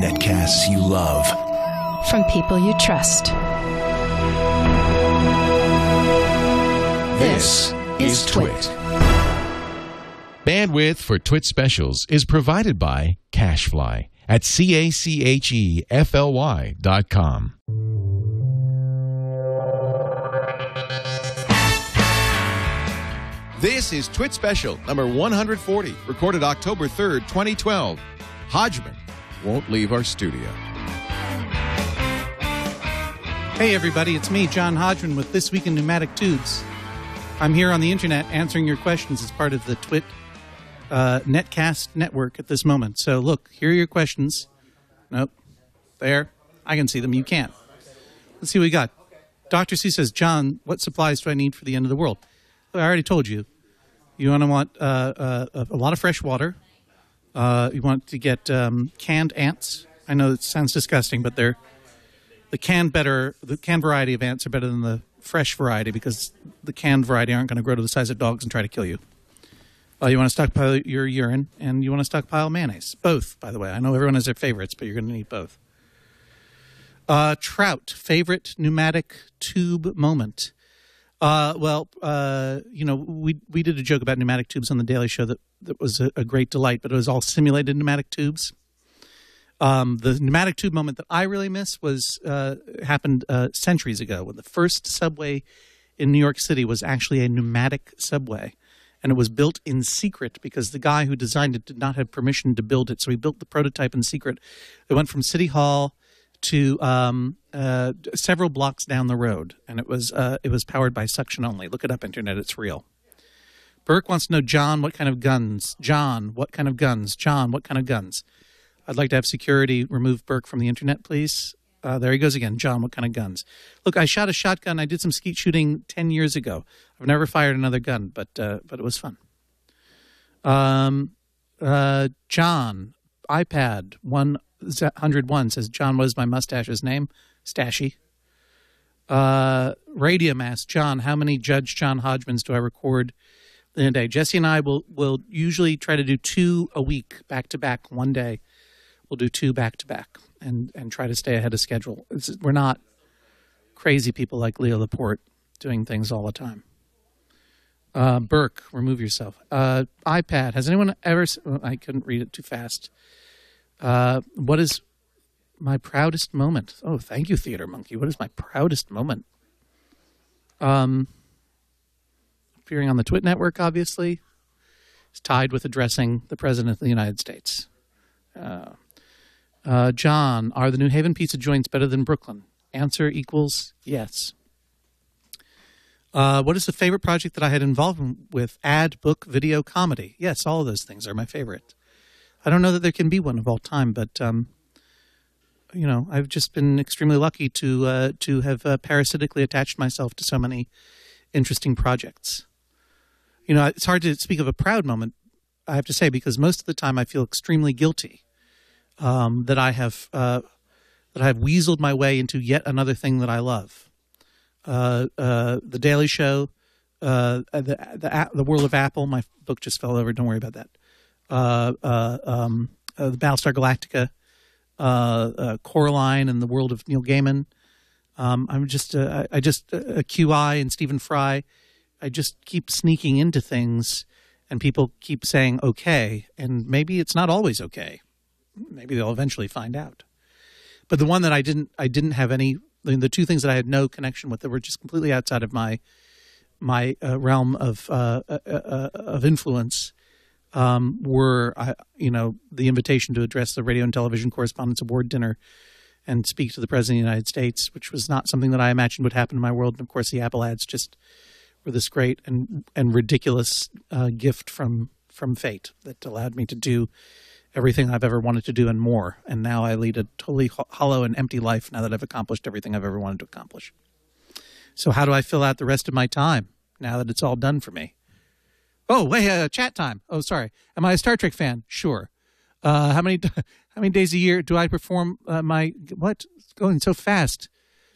Netcasts you love. From people you trust. This is TWiT. Bandwidth for TWiT specials is provided by Cachefly at CACHEFLY.com. This is TWiT special number 140, recorded October 3rd, 2012. Hodgman won't leave our studio. Hey everybody, it's me, John Hodgman, with This Week in Pneumatic Tubes. I'm here on the internet answering your questions as part of the TWiT Netcast network at this moment. So look, here are your questions. Nope. There. I can see them. You can't. Let's see what we got. Dr. C says, John, what supplies do I need for the end of the world? Well, I already told you. You want a lot of fresh water. You want to get canned ants. I know it sounds disgusting, but they're the canned variety of ants are better than the fresh variety because the canned variety aren't going to grow to the size of dogs and try to kill you. You want to stockpile your urine, and you want to stockpile mayonnaise. Both, by the way. I know everyone has their favorites, but you're going to need both. Trout, favorite pneumatic tube moment. We did a joke about pneumatic tubes on the Daily Show that was a great delight, but it was all simulated pneumatic tubes. The pneumatic tube moment that I really miss happened centuries ago when the first subway in New York City was actually a pneumatic subway. And it was built in secret because the guy who designed it did not have permission to build it. So he built the prototype in secret. It went from City Hall to several blocks down the road. And it was powered by suction only. Look it up, Internet. It's real. Burke wants to know, John, what kind of guns? John, what kind of guns? John, what kind of guns? I'd like to have security remove Burke from the Internet, please. There he goes again. John, what kind of guns? Look, I shot a shotgun. I did some skeet shooting 10 years ago. I've never fired another gun, but it was fun. John, iPad 101 says, John, what is my mustache's name? Stashy. Radio Mass, John, how many Judge John Hodgmans do I record in a day? Jesse and I will usually try to do 2 a week, back-to-back, one day. We'll do 2 back-to-back and try to stay ahead of schedule. We're not crazy people like Leo Laporte doing things all the time. Burke, remove yourself. iPad, has anyone ever... I couldn't read it too fast. What is my proudest moment? Oh, thank you, Theater Monkey. What is my proudest moment? Appearing on the TWiT network, obviously. It's tied with addressing the President of the United States. John, are the New Haven pizza joints better than Brooklyn? Answer equals yes. What is the favorite project that I had involvement with? Ad, book, video, comedy. Yes, all of those things are my favorite. I don't know that there can be one of all time, but I've just been extremely lucky to have parasitically attached myself to so many interesting projects. It's hard to speak of a proud moment, I have to say, because most of the time I feel extremely guilty that I have weaseled my way into yet another thing that I love. The Daily Show, the World of Apple. My book just fell over. Don't worry about that. The Battlestar Galactica, Coraline, and the world of Neil Gaiman. I'm just QI and Stephen Fry. I just keep sneaking into things, and people keep saying okay, and maybe it's not always okay. Maybe they'll eventually find out. But the one that I didn't have any. The 2 things that I had no connection with that were just completely outside of my realm of influence were the invitation to address the Radio and Television Correspondents Award dinner and speak to the President of the United States, which was not something that I imagined would happen in my world. And of course, the Apple ads just were this great and ridiculous gift from fate that allowed me to do everything I've ever wanted to do and more. And now I lead a totally hollow and empty life now that I've accomplished everything I've ever wanted to accomplish. So how do I fill out the rest of my time now that it's all done for me? Oh, wait, chat time. Oh, sorry. Am I a Star Trek fan? Sure. How many days a year do I perform my... What? It's going so fast.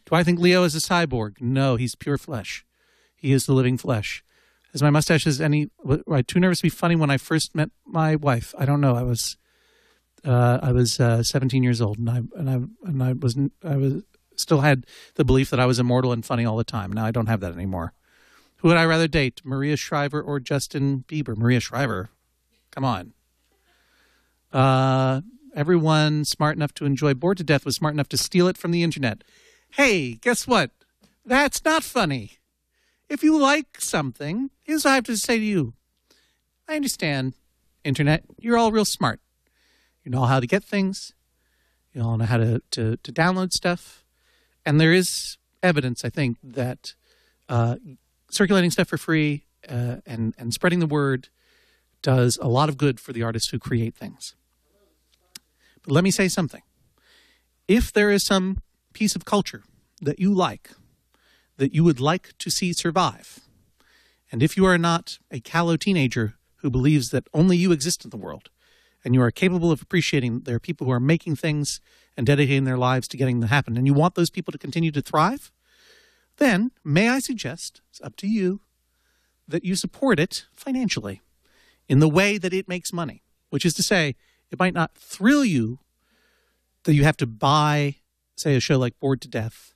Do I think Leo is a cyborg? No, he's pure flesh. He is the living flesh. Is my mustache was I too nervous to be funny when I first met my wife? I don't know. I was 17 years old, and I was still had the belief that I was immortal and funny all the time. Now I don't have that anymore. Who would I rather date, Maria Shriver or Justin Bieber? Maria Shriver. Come on. Everyone smart enough to enjoy Bored to Death was smart enough to steal it from the internet. Hey, guess what? That's not funny. If you like something, here's what I have to say to you. I understand, internet. You're all real smart. You know how to get things. You all know how to download stuff. And there is evidence, I think, that circulating stuff for free and spreading the word does a lot of good for the artists who create things. But let me say something. If there is some piece of culture that you like, that you would like to see survive, and if you are not a callow teenager who believes that only you exist in the world, and you are capable of appreciating there are people who are making things and dedicating their lives to getting them to happen, and you want those people to continue to thrive, then may I suggest, it's up to you, that you support it financially in the way that it makes money, which is to say, it might not thrill you that you have to buy, say, a show like Bored to Death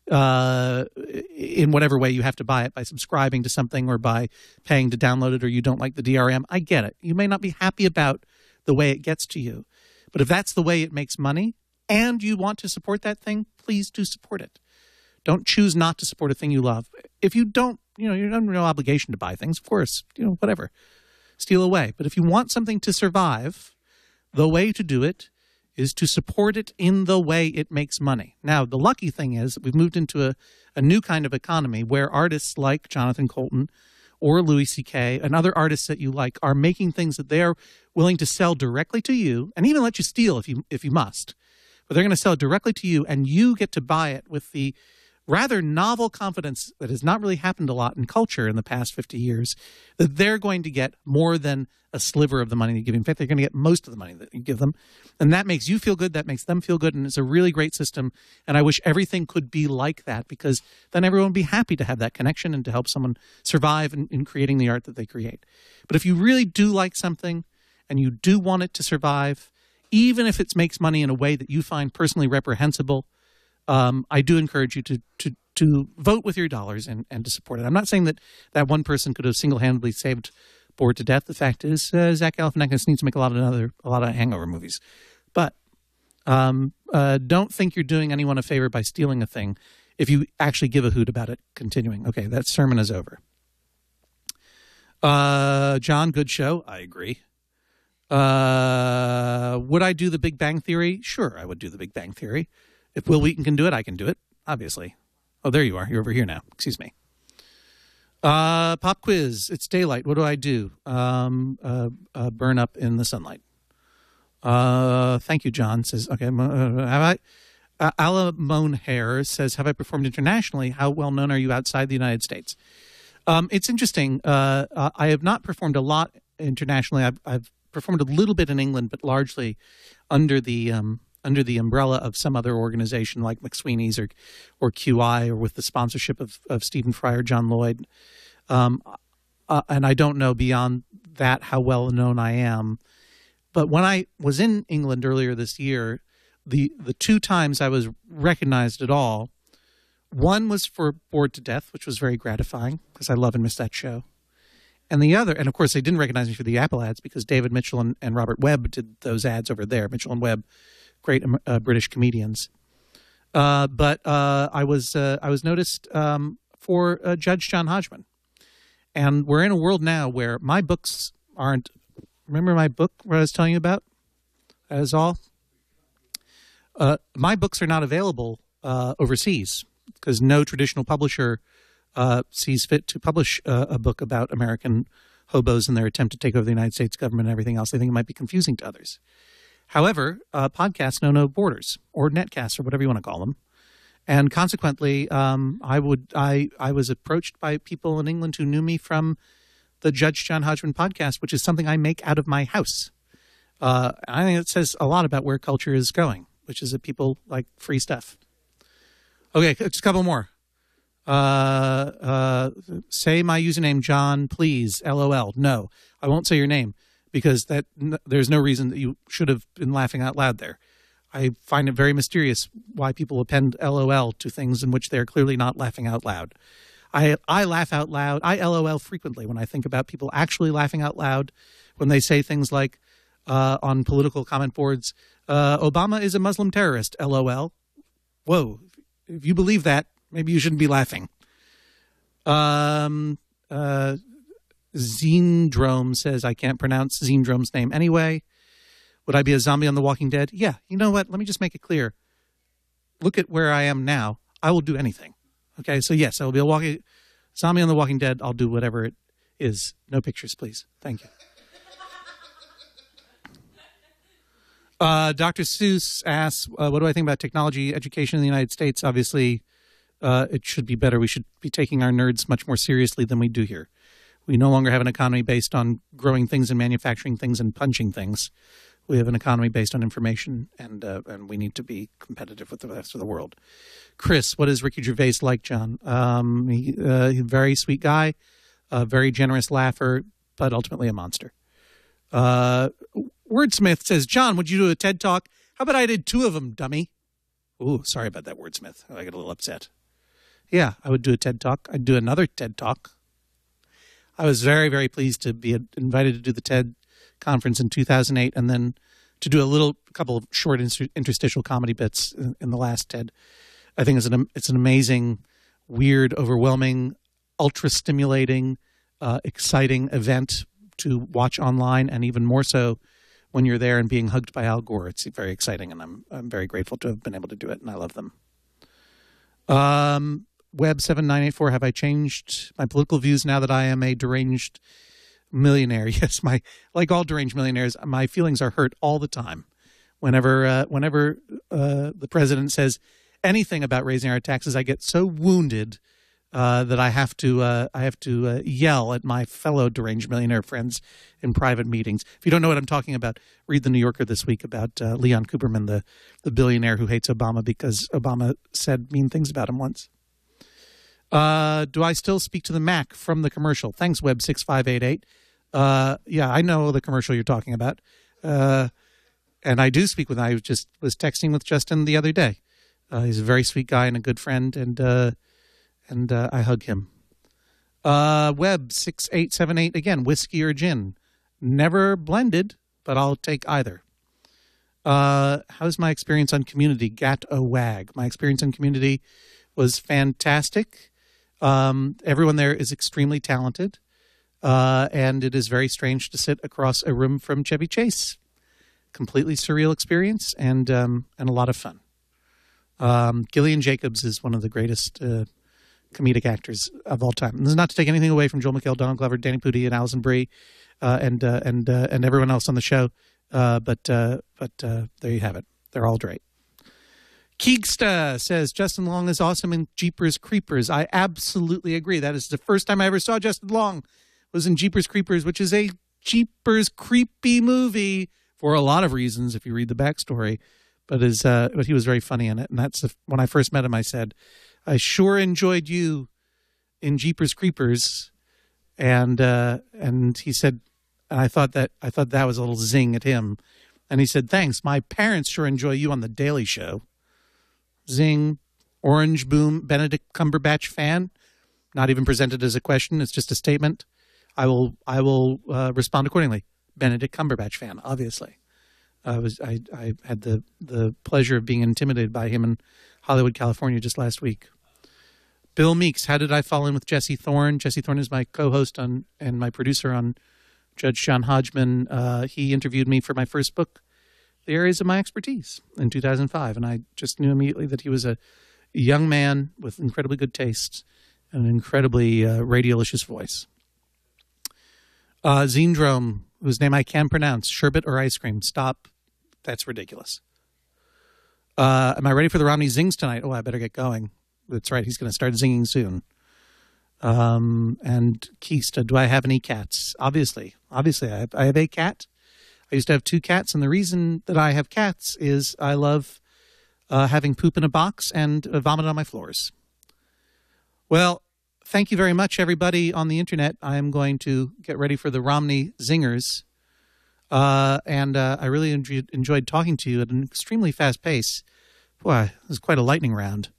in whatever way you have to buy it, by subscribing to something or by paying to download it, or you don't like the DRM. I get it. You may not be happy about the way it gets to you. But if that's the way it makes money and you want to support that thing, please do support it. Don't choose not to support a thing you love. If you don't, you're under no obligation to buy things, of course, whatever. Steal away. But if you want something to survive, the way to do it is to support it in the way it makes money. Now, the lucky thing is that we've moved into a new kind of economy where artists like Jonathan Colton or Louis C.K. and other artists that you like are making things that they are willing to sell directly to you, and even let you steal if you must. But they're going to sell it directly to you, and you get to buy it with the rather novel confidence that has not really happened a lot in culture in the past 50 years, that they're going to get more than a sliver of the money you give them. In fact, they're going to get most of the money that you give them. And that makes you feel good. That makes them feel good. And it's a really great system. And I wish everything could be like that, because then everyone would be happy to have that connection and to help someone survive in creating the art that they create. But if you really do like something and you do want it to survive, even if it makes money in a way that you find personally reprehensible, I do encourage you to vote with your dollars and to support it. I'm not saying that one person could have single-handedly saved Bored to Death. The fact is, Zach Galifianakis needs to make a lot of Hangover movies. But don't think you're doing anyone a favor by stealing a thing if you actually give a hoot about it continuing. Okay, that sermon is over. John, good show. I agree. Would I do the Big Bang Theory? Sure, I would do the Big Bang Theory. If Will Wheaton can do it, I can do it, obviously. Oh, there you are. You're over here now. Excuse me. Pop quiz. It's daylight. What do I do? Burn up in the sunlight. Thank you, John. Says, okay. Have I? Alamone Hair says, have I performed internationally? How well known are you outside the United States? It's interesting. I have not performed a lot internationally. I've performed a little bit in England, but largely under the umbrella of some other organization like McSweeney's or QI, or with the sponsorship of Stephen Fry or John Lloyd. And I don't know beyond that how well known I am. But when I was in England earlier this year, the two times I was recognized at all, one was for Bored to Death, which was very gratifying because I love and miss that show. And the other, and of course they didn't recognize me for the Apple ads because David Mitchell and Robert Webb did those ads over there. Mitchell and Webb, great British comedians. But I was noticed for Judge John Hodgman. And we're in a world now where my books aren't. Remember my book what I was telling you about? That is all. My books are not available overseas because no traditional publisher sees fit to publish a book about American hobos and their attempt to take over the United States government and everything else. They think it might be confusing to others. However, podcasts know no borders, or netcasts, or whatever you want to call them. And consequently, I was approached by people in England who knew me from the Judge John Hodgman podcast, which is something I make out of my house. I think it says a lot about where culture is going, which is that people like free stuff. Okay, just a couple more. Say my username, John, please. LOL. No, I won't say your name because there's no reason that you should have been laughing out loud there. I find it very mysterious why people append LOL to things in which they're clearly not laughing out loud. I laugh out loud. I LOL frequently when I think about people actually laughing out loud when they say things like on political comment boards, Obama is a Muslim terrorist, LOL. Whoa, if you believe that, maybe you shouldn't be laughing. Zendrome says, I can't pronounce Zendrome's name anyway. Would I be a zombie on The Walking Dead? Yeah. You know what? Let me just make it clear. Look at where I am now. I will do anything. Okay? So, yes, I will be a zombie on The Walking Dead. I'll do whatever it is. No pictures, please. Thank you. Dr. Seuss asks, what do I think about technology education in the United States? Obviously, it should be better. We should be taking our nerds much more seriously than we do here. We no longer have an economy based on growing things and manufacturing things and punching things. We have an economy based on information, and we need to be competitive with the rest of the world. Chris, what is Ricky Gervais like, John? He's a very sweet guy, a very generous laugher, but ultimately a monster. Wordsmith says, John, would you do a TED Talk? How about I did 2 of them, dummy? Ooh, sorry about that, Wordsmith. I get a little upset. Yeah, I would do a TED Talk. I'd do another TED Talk. I was very, very pleased to be invited to do the TED conference in 2008 and then to do a couple of short interstitial comedy bits in the last TED. I think it's an amazing, weird, overwhelming, ultra-stimulating, exciting event to watch online, and even more so when you're there and being hugged by Al Gore. It's very exciting, and I'm very grateful to have been able to do it, and I love them. Web7984, have I changed my political views now that I am a deranged millionaire? Yes, like all deranged millionaires, my feelings are hurt all the time. Whenever the president says anything about raising our taxes, I get so wounded that I have to yell at my fellow deranged millionaire friends in private meetings. If you don't know what I'm talking about, read the New Yorker this week about Leon Cooperman, the billionaire who hates Obama because Obama said mean things about him once. Do I still speak to the Mac from the commercial? Thanks, Web6588. Yeah, I know the commercial you're talking about. And I do speak with him. I just was texting with Justin the other day. He's a very sweet guy and a good friend, and I hug him. Web6878, again, whiskey or gin. Never blended, but I'll take either. How's my experience on Community? Gat a wag. My experience on Community was fantastic. Everyone there is extremely talented, and it is very strange to sit across a room from Chevy Chase. Completely surreal experience and a lot of fun. Gillian Jacobs is one of the greatest comedic actors of all time. And this is not to take anything away from Joel McHale, Donald Glover, Danny Pudi, and Alison Brie, and everyone else on the show. But there you have it. They're all great. Keegsta says, Justin Long is awesome in Jeepers Creepers. I absolutely agree. That is the first time I ever saw Justin Long was in Jeepers Creepers, which is a Jeepers creepy movie for a lot of reasons if you read the backstory. But he was very funny in it. And that's when I first met him, I said, I sure enjoyed you in Jeepers Creepers. And he said, and I thought that was a little zing at him. And he said, thanks. My parents sure enjoy you on The Daily Show. Zing. Orange Boom. Benedict Cumberbatch fan. Not even presented as a question. It's just a statement. I will respond accordingly. Benedict Cumberbatch fan, obviously. I had the pleasure of being intimidated by him in Hollywood, California just last week. Bill Meeks, how did I fall in with Jesse Thorne? Jesse Thorne is my co-host and my producer on Judge John Hodgman. He interviewed me for my first book, The Areas of My Expertise, in 2005. And I just knew immediately that he was a young man with incredibly good taste and an incredibly radiolicious voice. Zendrome, whose name I can pronounce, sherbet or ice cream? Stop. That's ridiculous. Am I ready for the Romney Zings tonight? Oh, I better get going. That's right. He's going to start zinging soon. And Keista, do I have any cats? Obviously, I have a cat. I used to have 2 cats, and the reason that I have cats is I love having poop in a box and vomit on my floors. Well, thank you very much, everybody on the internet. I am going to get ready for the Romney Zingers. And I really enjoyed talking to you at an extremely fast pace. Boy, it was quite a lightning round.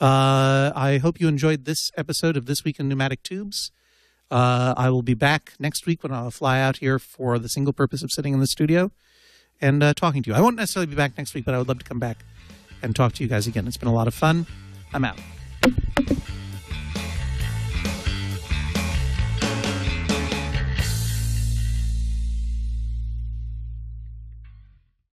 I hope you enjoyed this episode of This Week in Pneumatic Tubes. I will be back next week when I'll fly out here for the single purpose of sitting in the studio and talking to you. I won't necessarily be back next week, but I would love to come back and talk to you guys again. It's been a lot of fun. I'm out.